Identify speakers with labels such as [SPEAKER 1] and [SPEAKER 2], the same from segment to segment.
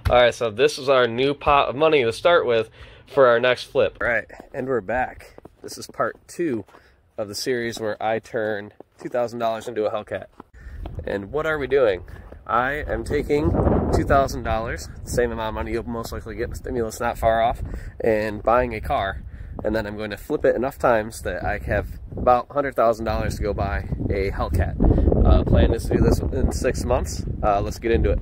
[SPEAKER 1] Alright, so this is our new pot of money to start with for our next flip. Alright, and we're back. This is part 2 of the series where I turn $2,000 into a Hellcat. And what are we doing? I am taking $2,000, the same amount of money you'll most likely get in stimulus not far off, and buying a car. And then I'm going to flip it enough times that I have about $100,000 to go buy a Hellcat. Plan is to do this in 6 months. Let's get into it.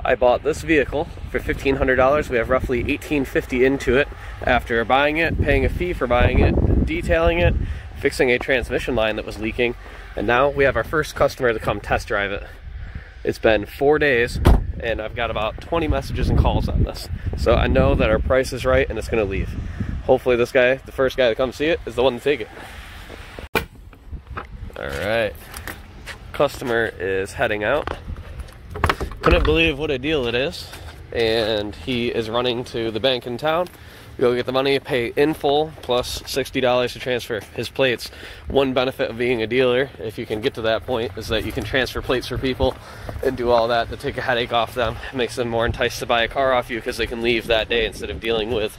[SPEAKER 1] I bought this vehicle for $1,500. We have roughly $1,850 into it after buying it, paying a fee for buying it, detailing it, fixing a transmission line that was leaking, and now we have our first customer to come test drive it. It's been 4 days, and I've got about 20 messages and calls on this. So I know that our price is right, and it's going to leave. Hopefully this guy, the first guy to come see it, is the one to take it. Alright. Customer is heading out. Couldn't believe what a deal it is. And he is running to the bank in town. Go get the money, pay in full, plus $60 to transfer his plates. One benefit of being a dealer, if you can get to that point, is that you can transfer plates for people and do all that to take a headache off them. It makes them more enticed to buy a car off you because they can leave that day instead of dealing with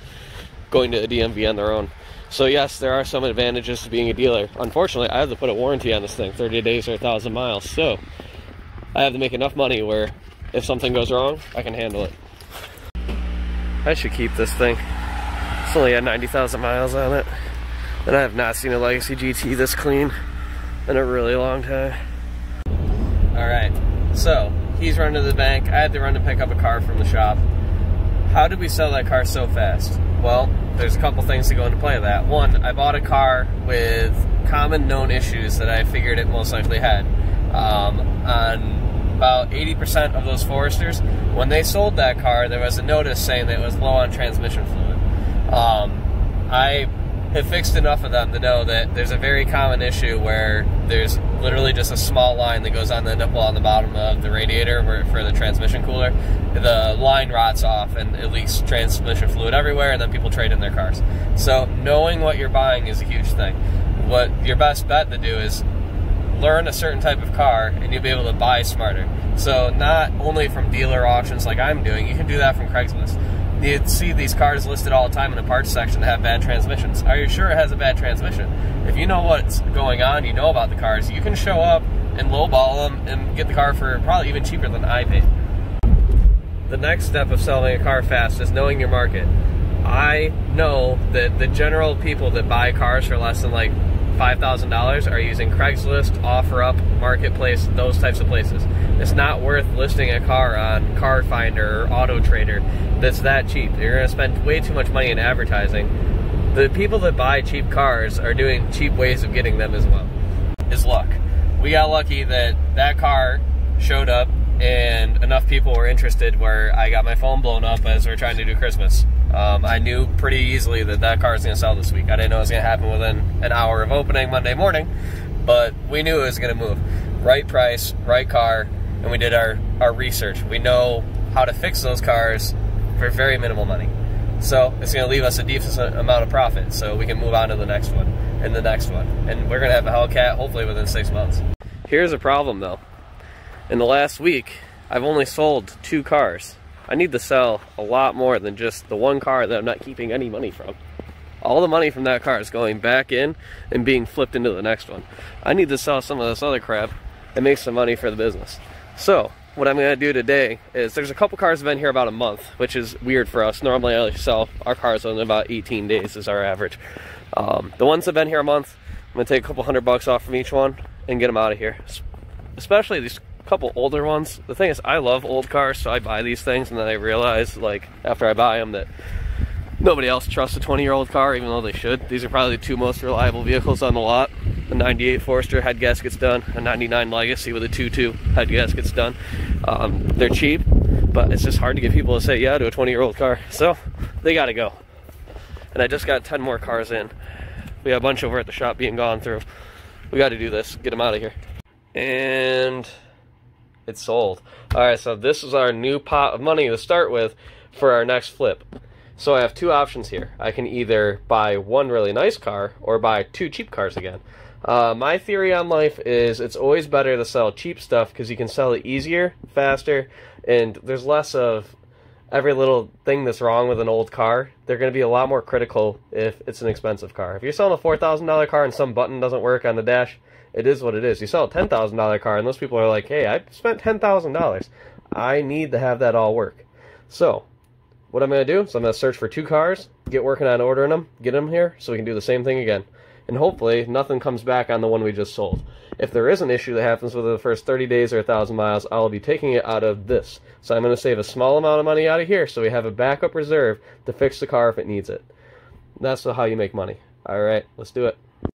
[SPEAKER 1] going to a DMV on their own. So yes, there are some advantages to being a dealer. Unfortunately, I have to put a warranty on this thing, 30 days or 1,000 miles. So I have to make enough money where if something goes wrong, I can handle it. I should keep this thing. It's only got 90,000 miles on it. And I have not seen a Legacy GT this clean in a really long time. Alright, so he's running to the bank. I had to run to pick up a car from the shop. How did we sell that car so fast? Well, there's a couple things to go into play with that. One, I bought a car with common known issues that I figured it most likely had. On about 80% of those Foresters, when they sold that car, there was a notice saying that it was low on transmission fluid. I have fixed enough of them to know that there's a very common issue where there's literally just a small line that goes on the nipple on the bottom of the radiator for the transmission cooler. The line rots off and it leaks transmission fluid everywhere, and then people trade in their cars. So knowing what you're buying is a huge thing. What your best bet to do is learn a certain type of car and you'll be able to buy smarter. So not only from dealer auctions like I'm doing, you can do that from Craigslist. You see these cars listed all the time in the parts section that have bad transmissions. Are you sure it has a bad transmission? If you know what's going on, you know about the cars, you can show up and lowball them and get the car for probably even cheaper than I paid. The next step of selling a car fast is knowing your market. I know that the general people that buy cars for less than like $5,000 are using Craigslist, OfferUp, Marketplace, those types of places. It's not worth listing a car on Car Finder or Auto Trader that's that cheap. You're going to spend way too much money in advertising. The people that buy cheap cars are doing cheap ways of getting them as well. Is luck. We got lucky that that car showed up and enough people were interested where I got my phone blown up as we're trying to do Christmas. I knew pretty easily that that car was going to sell this week. I didn't know it was going to happen within an hour of opening Monday morning, but we knew it was going to move. Right price, right car, and we did our research. We know how to fix those cars for very minimal money. So it's going to leave us a decent amount of profit so we can move on to the next one and the next one. And we're going to have a Hellcat hopefully within 6 months. Here's a problem though. In the last week, I've only sold 2 cars. I need to sell a lot more than just the one car that I'm not keeping any money from. All the money from that car is going back in and being flipped into the next one. I need to sell some of this other crap and make some money for the business. So, what I'm going to do today is, there's a couple cars that have been here about a month, which is weird for us. Normally I sell our cars in about 18 days is our average. The ones that have been here a month, I'm going to take a couple $100 off from each one and get them out of here. Especially these couple older ones. The thing is, I love old cars, so I buy these things, and then I realize, like, after I buy them, that nobody else trusts a 20-year-old car, even though they should. These are probably the 2 most reliable vehicles on the lot. A 98 Forester head gasket's done, a 99 Legacy with a 2.2 head gasket's done. They're cheap, but it's just hard to get people to say yeah to a 20-year-old car, so they gotta go. And I just got 10 more cars in. We got a bunch over at the shop being gone through. We got to do this, get them out of here. And it's sold. Alright, so this is our new pot of money to start with for our next flip. So I have 2 options here. I can either buy one really nice car or buy 2 cheap cars again. My theory on life is it's always better to sell cheap stuff because you can sell it easier, faster, and there's less of every little thing that's wrong with an old car, they're going to be a lot more critical if it's an expensive car. If you're selling a $4,000 car and some button doesn't work on the dash, it is what it is. You sell a $10,000 car and those people are like, hey, I spent $10,000. I need to have that all work. So, what I'm going to do is I'm going to search for 2 cars, get working on ordering them, get them here so we can do the same thing again. And hopefully nothing comes back on the one we just sold. If there is an issue that happens within the first 30 days or 1,000 miles, I'll be taking it out of this. So I'm going to save a small amount of money out of here so we have a backup reserve to fix the car if it needs it. That's how you make money. Alright, let's do it.